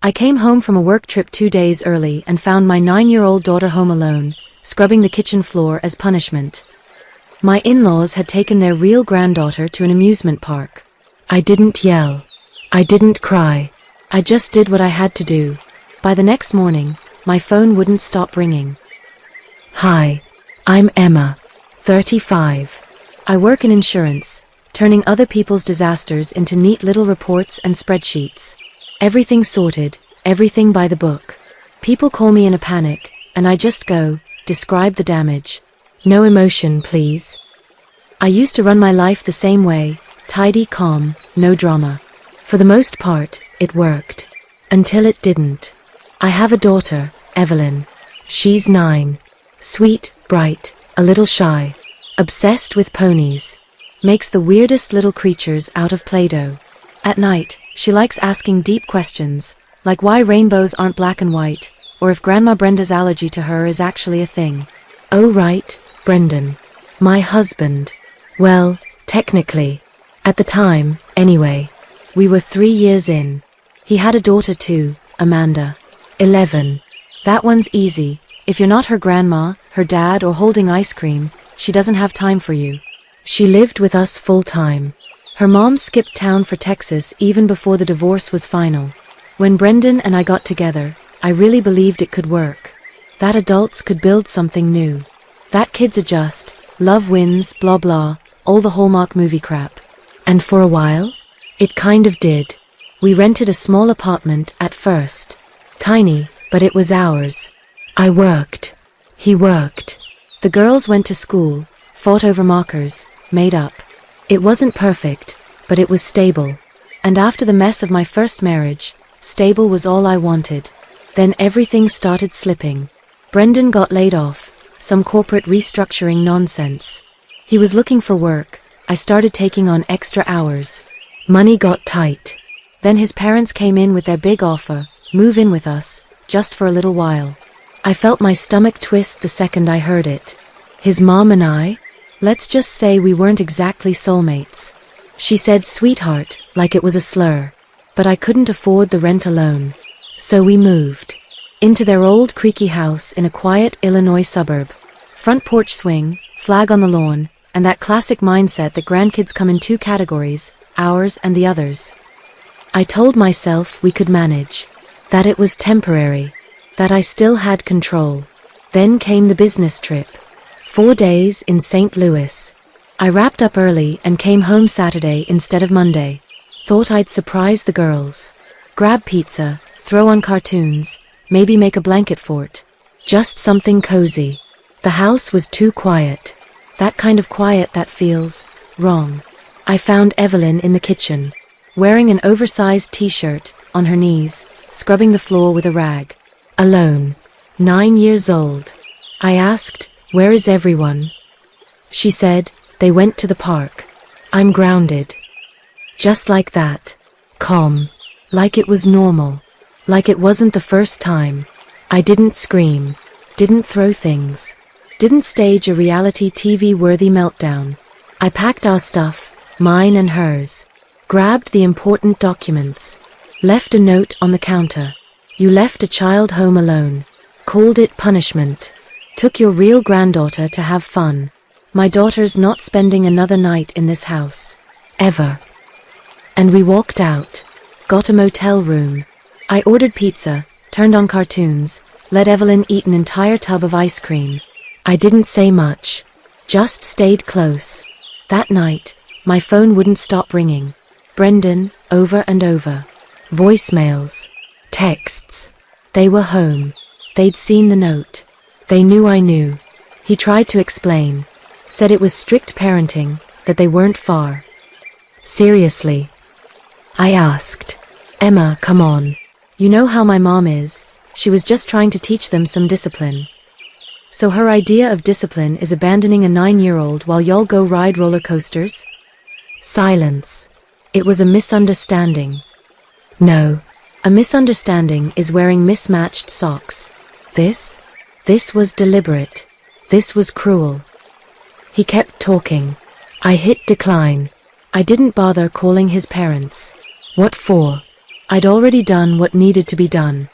I came home from a work trip 2 days early and found my 9-year-old daughter home alone, scrubbing the kitchen floor as punishment. My in-laws had taken their real granddaughter to an amusement park. I didn't yell. I didn't cry. I just did what I had to do. By the next morning, my phone wouldn't stop ringing. Hi, I'm Emma, 35. I work in insurance, turning other people's disasters into neat little reports and spreadsheets. Everything sorted, everything by the book. People call me in a panic, and I just go, describe the damage. No emotion, please. I used to run my life the same way, tidy, calm, no drama. For the most part, it worked. Until it didn't. I have a daughter, Evelyn. She's 9. Sweet, bright, a little shy. Obsessed with ponies. Makes the weirdest little creatures out of Play-Doh. At night, she likes asking deep questions, like why rainbows aren't black and white, or if Grandma Brenda's allergy to her is actually a thing. Oh right, Brendan. My husband. Well, technically. At the time, anyway. We were 3 years in. He had a daughter too, Amanda. 11. That one's easy. If you're not her grandma, her dad, or holding ice cream, she doesn't have time for you. She lived with us full time. Her mom skipped town for Texas even before the divorce was final. When Brendan and I got together, I really believed it could work. That adults could build something new. That kids adjust, love wins, blah blah, all the Hallmark movie crap. And for a while, it kind of did. We rented a small apartment at first. Tiny, but it was ours. I worked. He worked. The girls went to school, fought over markers, made up. It wasn't perfect, but it was stable. And after the mess of my first marriage, stable was all I wanted. Then everything started slipping. Brendan got laid off, some corporate restructuring nonsense. He was looking for work. I started taking on extra hours. Money got tight. Then his parents came in with their big offer, move in with us, just for a little while. I felt my stomach twist the second I heard it. His mom and I? Let's just say we weren't exactly soulmates. She said sweetheart, like it was a slur. But I couldn't afford the rent alone. So we moved. Into their old creaky house in a quiet Illinois suburb. Front porch swing, flag on the lawn, and that classic mindset that grandkids come in 2 categories, ours and the others. I told myself we could manage. That it was temporary. That I still had control. Then came the business trip. 4 days in St. Louis. I wrapped up early and came home Saturday instead of Monday. Thought I'd surprise the girls. Grab pizza, throw on cartoons, maybe make a blanket fort. Just something cozy. The house was too quiet. That kind of quiet that feels wrong. I found Evelyn in the kitchen, wearing an oversized t-shirt, on her knees, scrubbing the floor with a rag. Alone. 9 years old. I asked, where is everyone? She said, they went to the park. I'm grounded. Just like that. Calm. Like it was normal. Like it wasn't the first time. I didn't scream. Didn't throw things. Didn't stage a reality TV-worthy meltdown. I packed our stuff, mine and hers. Grabbed the important documents. Left a note on the counter. You left a child home alone. Called it punishment. Took your real granddaughter to have fun. My daughter's not spending another night in this house. Ever. And we walked out. Got a motel room. I ordered pizza, turned on cartoons, let Evelyn eat an entire tub of ice cream. I didn't say much. Just stayed close. That night, my phone wouldn't stop ringing. Brendan, over and over. Voicemails. Texts. They were home. They'd seen the note. They knew I knew. He tried to explain. Said it was strict parenting, that they weren't far. Seriously. I asked. Emma, come on. You know how my mom is. She was just trying to teach them some discipline. So her idea of discipline is abandoning a 9-year-old while y'all go ride roller coasters? Silence. It was a misunderstanding. No. A misunderstanding is wearing mismatched socks. This was deliberate. This was cruel. He kept talking. I hit decline. I didn't bother calling his parents. What for? I'd already done what needed to be done.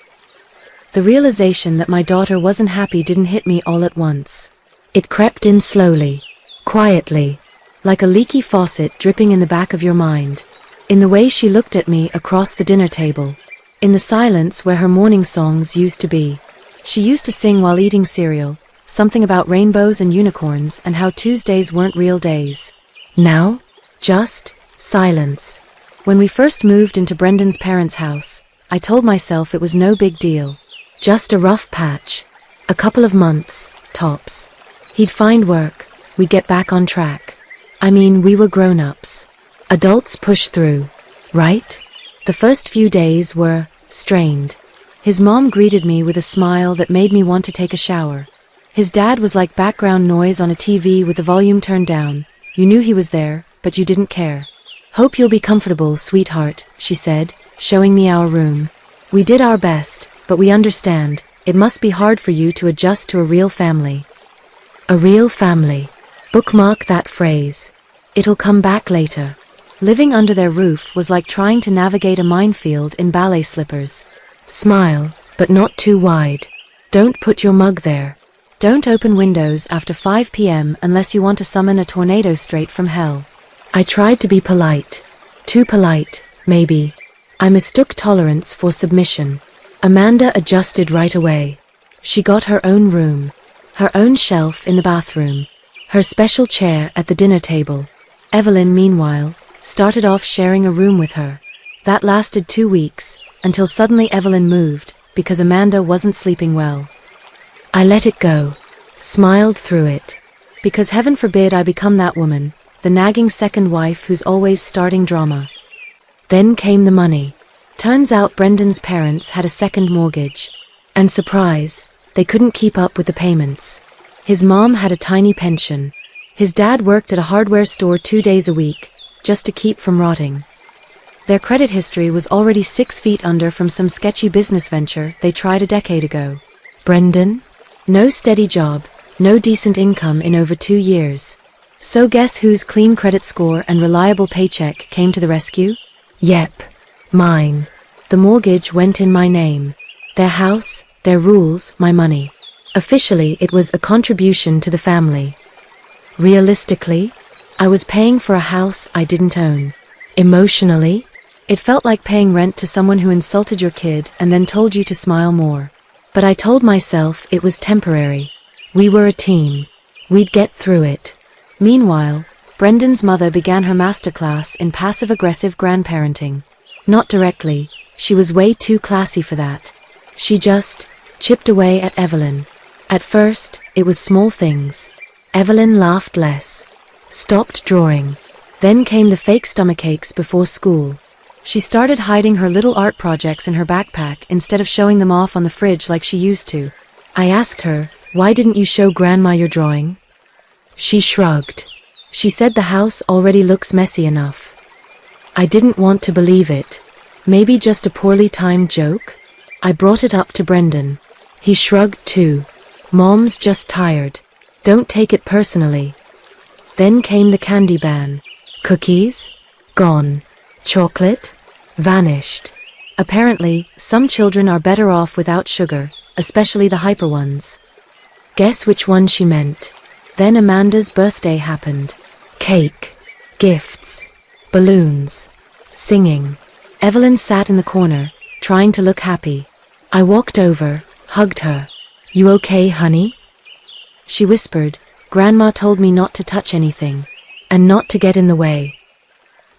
The realization that my daughter wasn't happy didn't hit me all at once. It crept in slowly, quietly, like a leaky faucet dripping in the back of your mind. In the way she looked at me across the dinner table. In the silence where her morning songs used to be. She used to sing while eating cereal, something about rainbows and unicorns and how Tuesdays weren't real days. Now, just silence. When we first moved into Brendan's parents' house, I told myself it was no big deal. Just a rough patch. A couple of months, tops. He'd find work, we'd get back on track. I mean, we were grown-ups. Adults push through, right? The first few days were strained. His mom greeted me with a smile that made me want to take a shower. His dad was like background noise on a TV with the volume turned down. You knew he was there, but you didn't care. "Hope you'll be comfortable, sweetheart," she said, showing me our room. "We did our best, but we understand. It must be hard for you to adjust to a real family." A real family. Bookmark that phrase. It'll come back later. Living under their roof was like trying to navigate a minefield in ballet slippers. Smile, but not too wide. Don't put your mug there. Don't open windows after 5 p.m. unless you want to summon a tornado straight from hell. I tried to be polite. Too polite, maybe. I mistook tolerance for submission. Amanda adjusted right away. She got her own room, her own shelf in the bathroom, her special chair at the dinner table. Evelyn, meanwhile, started off sharing a room with her. That lasted 2 weeks, until suddenly Evelyn moved, because Amanda wasn't sleeping well. I let it go, smiled through it, because heaven forbid I become that woman, the nagging second wife who's always starting drama. Then came the money. Turns out Brendan's parents had a second mortgage. And surprise, they couldn't keep up with the payments. His mom had a tiny pension. His dad worked at a hardware store 2 days a week, just to keep from rotting. Their credit history was already 6 feet under from some sketchy business venture they tried a decade ago. Brendan? No steady job, no decent income in over 2 years. So guess whose clean credit score and reliable paycheck came to the rescue? Yep, mine. The mortgage went in my name. Their house, their rules, my money. Officially, it was a contribution to the family. Realistically, I was paying for a house I didn't own. Emotionally, it felt like paying rent to someone who insulted your kid and then told you to smile more. But I told myself it was temporary. We were a team. We'd get through it. Meanwhile, Brendan's mother began her masterclass in passive-aggressive grandparenting. Not directly, she was way too classy for that. She just chipped away at Evelyn. At first, it was small things. Evelyn laughed less. Stopped drawing. Then came the fake stomachaches before school. She started hiding her little art projects in her backpack instead of showing them off on the fridge like she used to. I asked her, "Why didn't you show Grandma your drawing?" She shrugged. She said the house already looks messy enough. I didn't want to believe it. Maybe just a poorly timed joke? I brought it up to Brendan. He shrugged too. "Mom's just tired. Don't take it personally." Then came the candy ban. Cookies? Gone. Chocolate? Vanished. Apparently, some children are better off without sugar, especially the hyper ones. Guess which one she meant. Then Amanda's birthday happened. Cake. Gifts. Balloons. Singing. Evelyn sat in the corner, trying to look happy. I walked over, hugged her. "You okay, honey?" She whispered, "Grandma told me not to touch anything, and not to get in the way."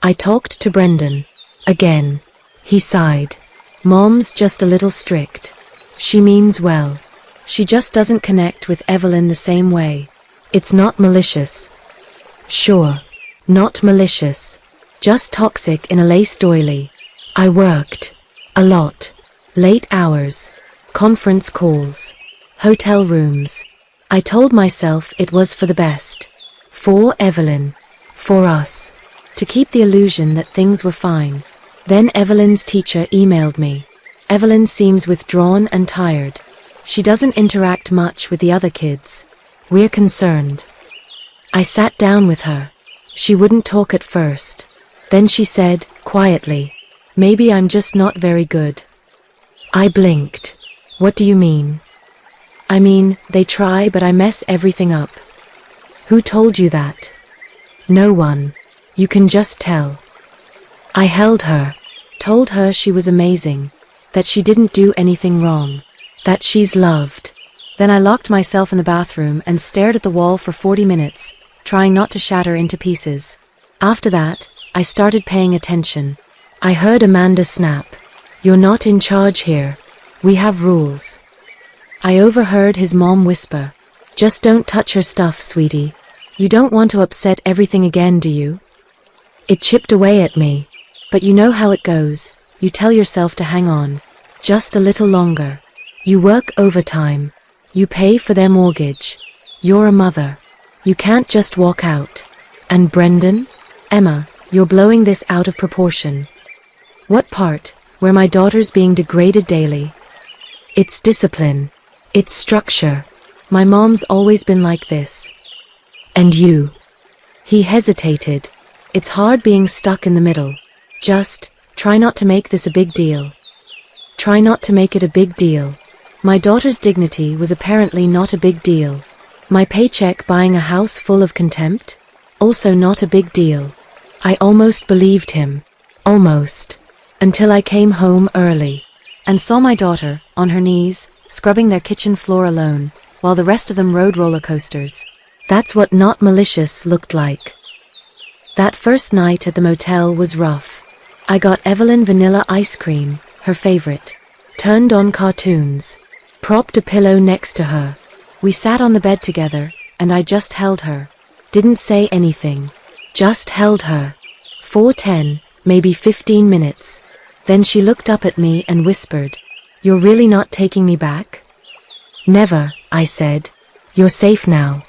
I talked to Brendan. Again. He sighed. "Mom's just a little strict. She means well. She just doesn't connect with Evelyn the same way. It's not malicious." Sure. Not malicious. Just toxic in a lace doily. I worked. A lot. Late hours. Conference calls. Hotel rooms. I told myself it was for the best. For Evelyn. For us. To keep the illusion that things were fine. Then Evelyn's teacher emailed me. Evelyn seems withdrawn and tired. She doesn't interact much with the other kids. We're concerned. I sat down with her. She wouldn't talk at first. Then she said, quietly, Maybe I'm just not very good. I blinked. What do you mean? I mean, they try, but I mess everything up. Who told you that? No one. You can just tell. I held her, told her she was amazing, that she didn't do anything wrong, that she's loved. Then I locked myself in the bathroom and stared at the wall for 40 minutes, trying not to shatter into pieces. After that, I started paying attention. I heard Amanda snap, "You're not in charge here. We have rules." I overheard his mom whisper, "Just don't touch her stuff, sweetie. You don't want to upset everything again, do you?" It chipped away at me. But you know how it goes. You tell yourself to hang on. Just a little longer. You work overtime. You pay for their mortgage. You're a mother. You can't just walk out. And Brendan? Emma, you're blowing this out of proportion. What part? Where my daughter's being degraded daily? It's discipline. It's structure. My mom's always been like this. And you? He hesitated. It's hard being stuck in the middle. Just try not to make this a big deal. Try not to make it a big deal. My daughter's dignity was apparently not a big deal. My paycheck buying a house full of contempt? Also not a big deal. I almost believed him. Almost. Until I came home early and saw my daughter, on her knees, scrubbing their kitchen floor alone, while the rest of them rode roller coasters. That's what not malicious looked like. That first night at the motel was rough. I got Evelyn vanilla ice cream, her favorite. Turned on cartoons. Propped a pillow next to her. We sat on the bed together, and I just held her. Didn't say anything. Just held her. For 10, maybe 15 minutes. Then she looked up at me and whispered, "You're really not taking me back?" "Never," I said. "You're safe now."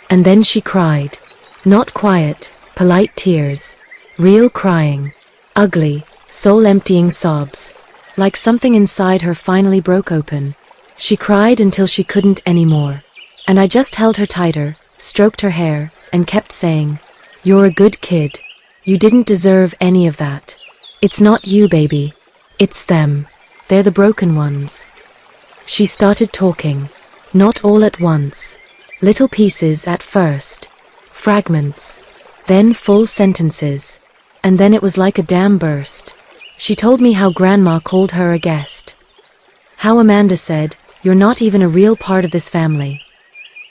And then she cried. Not quiet, polite tears. Real crying. Ugly, soul-emptying sobs. Like something inside her finally broke open. She cried until she couldn't anymore. And I just held her tighter, stroked her hair, and kept saying, "You're a good kid. You didn't deserve any of that. It's not you, baby. It's them. They're the broken ones." She started talking. Not all at once. Little pieces at first. Fragments. Then full sentences. And then it was like a dam burst. She told me how Grandma called her a guest. How Amanda said, "You're not even a real part of this family."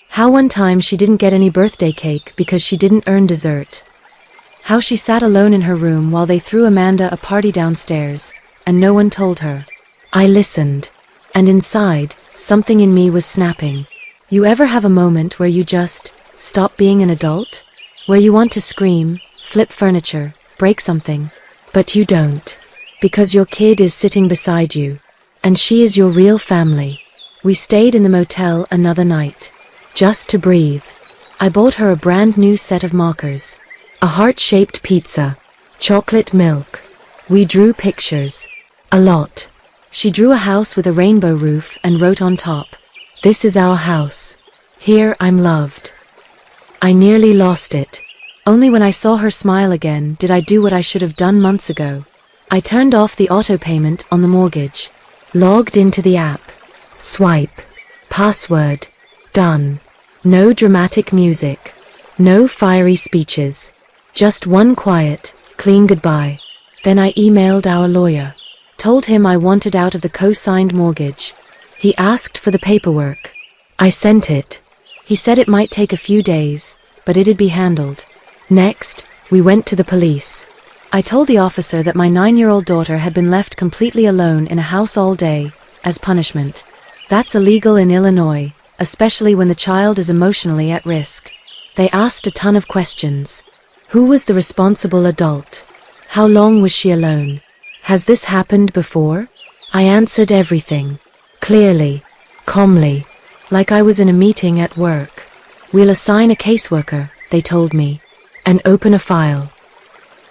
How one time she didn't get any birthday cake because she didn't earn dessert. How she sat alone in her room while they threw Amanda a party downstairs, and no one told her. I listened. And inside, something in me was snapping. You ever have a moment where you just stop being an adult? Where you want to scream, flip furniture, break something, but you don't. Because your kid is sitting beside you. And she is your real family. We stayed in the motel another night. Just to breathe. I bought her a brand new set of markers. A heart-shaped pizza. Chocolate milk. We drew pictures. A lot. She drew a house with a rainbow roof and wrote on top, "This is our house. Here I'm loved." I nearly lost it. Only when I saw her smile again did I do what I should have done months ago. I turned off the auto payment on the mortgage. Logged into the app. Swipe. Password. Done. No dramatic music. No fiery speeches. Just one quiet, clean goodbye. Then I emailed our lawyer. Told him I wanted out of the co-signed mortgage. He asked for the paperwork. I sent it. He said it might take a few days, but it'd be handled. Next, we went to the police. I told the officer that my 9-year-old daughter had been left completely alone in a house all day, as punishment. That's illegal in Illinois, especially when the child is emotionally at risk. They asked a ton of questions. Who was the responsible adult? How long was she alone? Has this happened before? I answered everything. Clearly. Calmly. Like I was in a meeting at work. We'll assign a caseworker, they told me, and open a file.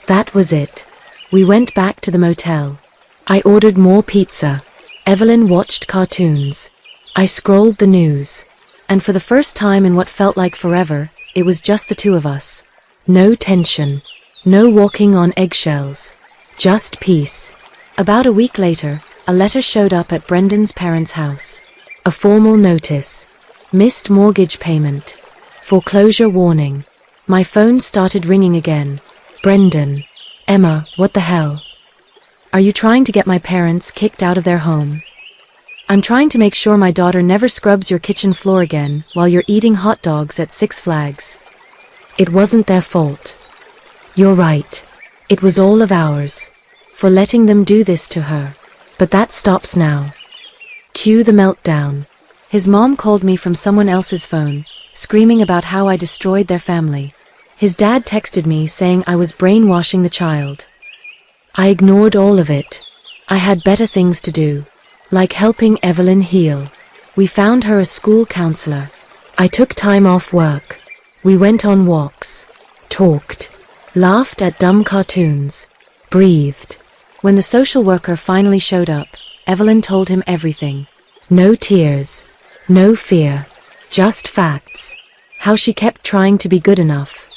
That was it. We went back to the motel. I ordered more pizza. Evelyn watched cartoons. I scrolled the news. And for the first time in what felt like forever, it was just the two of us. No tension. No walking on eggshells. Just peace. About a week later, a letter showed up at Brendan's parents' house. A formal notice. Missed mortgage payment. Foreclosure warning. My phone started ringing again. Brendan. Emma, what the hell? Are you trying to get my parents kicked out of their home? I'm trying to make sure my daughter never scrubs your kitchen floor again while you're eating hot dogs at Six Flags. It wasn't their fault. You're right. It was all of ours. For letting them do this to her. But that stops now. Cue the meltdown. His mom called me from someone else's phone, screaming about how I destroyed their family. His dad texted me saying I was brainwashing the child. I ignored all of it. I had better things to do. Like helping Evelyn heal. We found her a school counselor. I took time off work. We went on walks. Talked. Laughed at dumb cartoons. Breathed. When the social worker finally showed up, Evelyn told him everything. No tears. No fear. Just facts. How she kept trying to be good enough.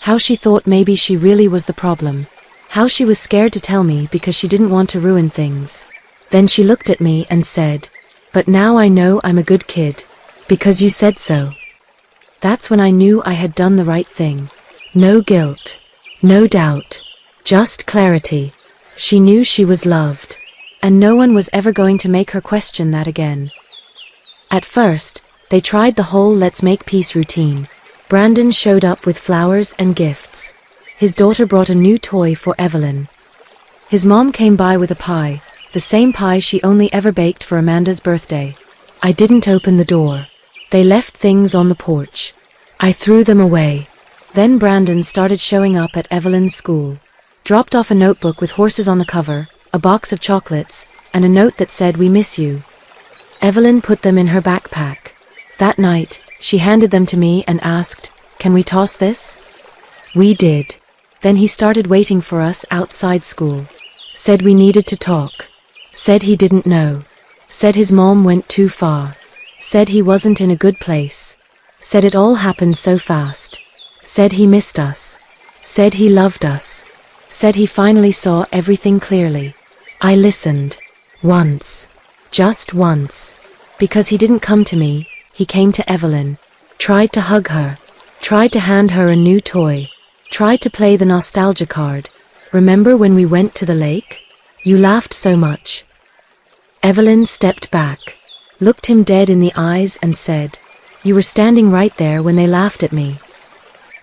How she thought maybe she really was the problem. How she was scared to tell me because she didn't want to ruin things. Then she looked at me and said, "But now I know I'm a good kid. Because you said so." That's when I knew I had done the right thing. No guilt. No doubt. Just clarity. She knew she was loved. And no one was ever going to make her question that again. At first, they tried the whole let's make peace routine. Brandon showed up with flowers and gifts. His daughter brought a new toy for Evelyn. His mom came by with a pie, the same pie she only ever baked for Amanda's birthday. I didn't open the door. They left things on the porch. I threw them away. Then Brandon started showing up at Evelyn's school. Dropped off a notebook with horses on the cover, a box of chocolates, and a note that said, "We miss you." Evelyn put them in her backpack. That night, she handed them to me and asked, "Can we toss this?" We did. Then he started waiting for us outside school. Said we needed to talk. Said he didn't know. Said his mom went too far. Said he wasn't in a good place. Said it all happened so fast. Said he missed us. Said he loved us. Said he finally saw everything clearly. I listened. Once. Just once. Because he didn't come to me, he came to Evelyn. Tried to hug her. Tried to hand her a new toy. Tried to play the nostalgia card. Remember when we went to the lake? You laughed so much. Evelyn stepped back. Looked him dead in the eyes and said, "You were standing right there when they laughed at me."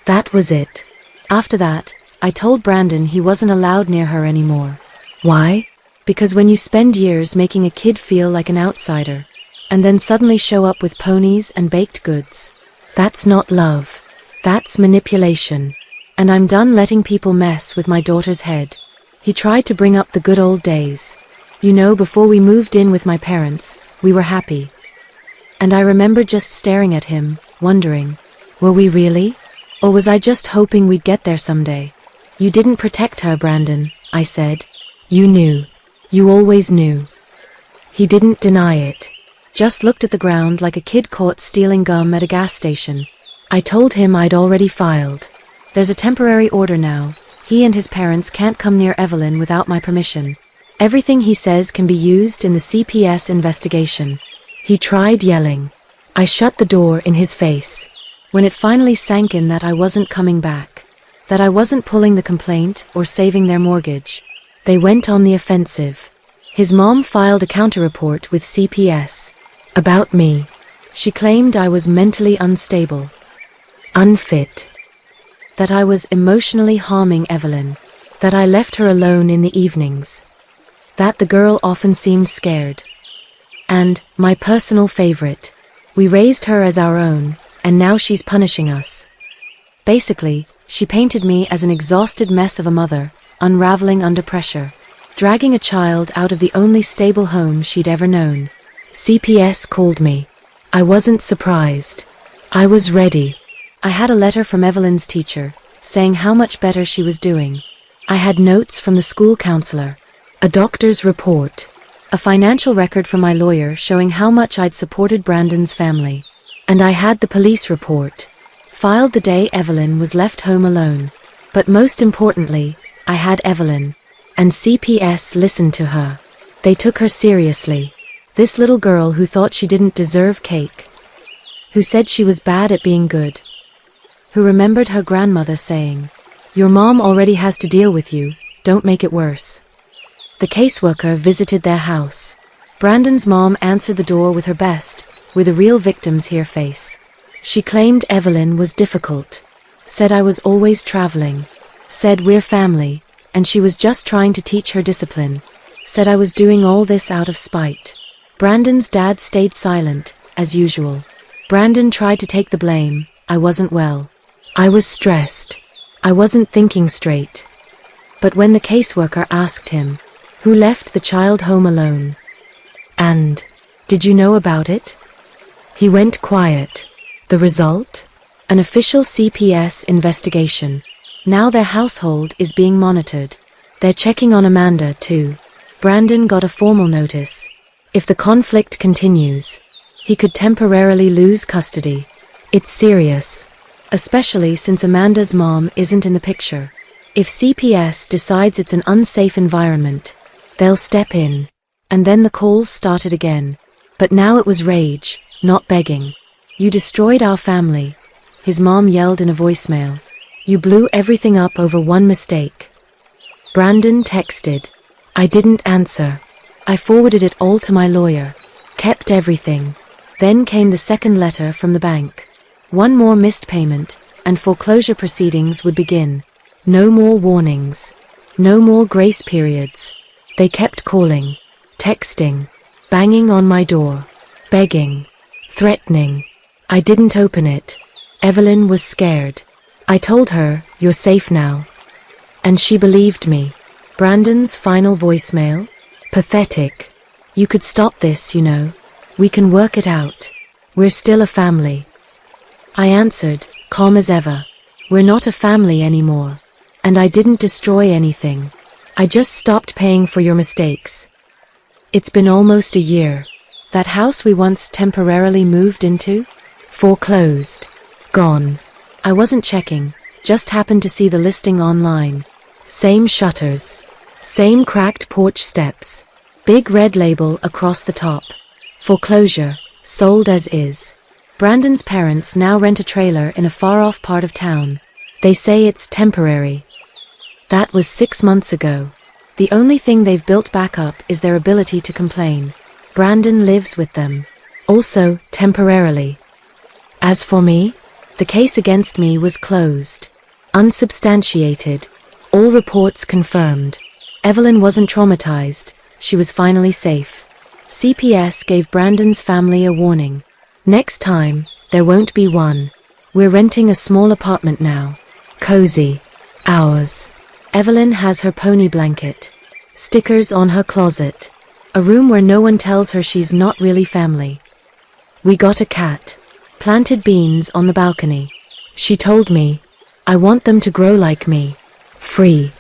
That was it. After that, I told Brandon he wasn't allowed near her anymore. Why? Because when you spend years making a kid feel like an outsider, and then suddenly show up with ponies and baked goods, that's not love. That's manipulation. And I'm done letting people mess with my daughter's head. He tried to bring up the good old days. You know, before we moved in with my parents, we were happy. And I remember just staring at him, wondering, were we really? Or was I just hoping we'd get there someday? You didn't protect her, Brandon, I said. You knew. You always knew. He didn't deny it. Just looked at the ground like a kid caught stealing gum at a gas station. I told him I'd already filed. There's a temporary order now. He and his parents can't come near Evelyn without my permission. Everything he says can be used in the CPS investigation. He tried yelling. I shut the door in his face. When it finally sank in that I wasn't coming back, that I wasn't pulling the complaint or saving their mortgage, they went on the offensive. His mom filed a counter-report with CPS. About me. She claimed I was mentally unstable. Unfit. That I was emotionally harming Evelyn. That I left her alone in the evenings. That the girl often seemed scared. And, my personal favorite, we raised her as our own, and now she's punishing us. Basically, she painted me as an exhausted mess of a mother, unraveling under pressure, dragging a child out of the only stable home she'd ever known. CPS called me. I wasn't surprised. I was ready. I had a letter from Evelyn's teacher, saying how much better she was doing. I had notes from the school counselor, a doctor's report, a financial record from my lawyer showing how much I'd supported Brandon's family. And I had the police report, filed the day Evelyn was left home alone. But most importantly, I had Evelyn. And CPS listened to her. They took her seriously. This little girl who thought she didn't deserve cake. Who said she was bad at being good. Who remembered her grandmother saying, "Your mom already has to deal with you, don't make it worse." The caseworker visited their house. Brandon's mom answered the door with her best, with a real victim's here face. She claimed Evelyn was difficult. Said I was always traveling. Said we're family, and she was just trying to teach her discipline. Said I was doing all this out of spite. Brandon's dad stayed silent, as usual. Brandon tried to take the blame. I wasn't well. I was stressed. I wasn't thinking straight. But when the caseworker asked him, who left the child home alone? And, did you know about it? He went quiet. The result? An official CPS investigation. Now their household is being monitored. They're checking on Amanda too. Brandon got a formal notice. If the conflict continues, he could temporarily lose custody. It's serious. Especially since Amanda's mom isn't in the picture. If CPS decides it's an unsafe environment, they'll step in. And then the calls started again. But now it was rage, not begging. You destroyed our family, his mom yelled in a voicemail. You blew everything up over one mistake. Brandon texted. I didn't answer. I forwarded it all to my lawyer. Kept everything. Then came the second letter from the bank. One more missed payment, and foreclosure proceedings would begin. No more warnings. No more grace periods. They kept calling, texting, banging on my door, begging, threatening. I didn't open it. Evelyn was scared. I told her, you're safe now. And she believed me. Brandon's final voicemail? Pathetic. You could stop this, you know. We can work it out. We're still a family. I answered, calm as ever. We're not a family anymore. And I didn't destroy anything. I just stopped paying for your mistakes. It's been almost a year. That house we once temporarily moved into? Foreclosed. Gone. I wasn't checking, just happened to see the listing online. Same shutters. Same cracked porch steps. Big red label across the top. Foreclosure. Sold as is. Brandon's parents now rent a trailer in a far-off part of town. They say it's temporary. That was 6 months ago. The only thing they've built back up is their ability to complain. Brandon lives with them. Also, temporarily. As for me, the case against me was closed. Unsubstantiated. All reports confirmed. Evelyn wasn't traumatized. She was finally safe. CPS gave Brandon's family a warning. Next time, there won't be one. We're renting a small apartment now. Cozy. Ours. Evelyn has her pony blanket. Stickers on her closet. A room where no one tells her she's not really family. We got a cat. Planted beans on the balcony. She told me, I want them to grow like me. Free.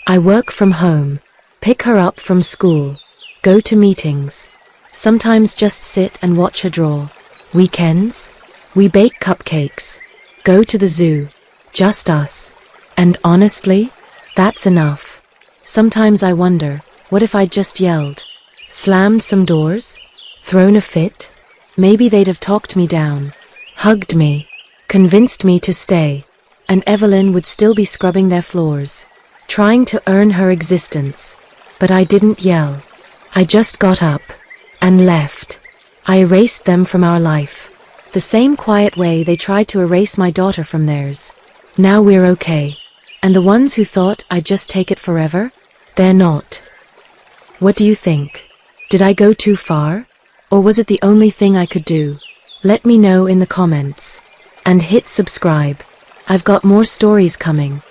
I work from home. Pick her up from school. Go to meetings. Sometimes just sit and watch her draw. Weekends? We bake cupcakes. Go to the zoo. Just us. And honestly, that's enough. Sometimes I wonder, what if I just yelled? Slammed some doors? Thrown a fit? Maybe they'd have talked me down. Hugged me. Convinced me to stay. And Evelyn would still be scrubbing their floors. Trying to earn her existence. But I didn't yell. I just got up. And left. I erased them from our life. The same quiet way they tried to erase my daughter from theirs. Now we're okay. And the ones who thought I'd just take it forever? They're not. What do you think? Did I go too far? Or was it the only thing I could do? Let me know in the comments. And hit subscribe. I've got more stories coming.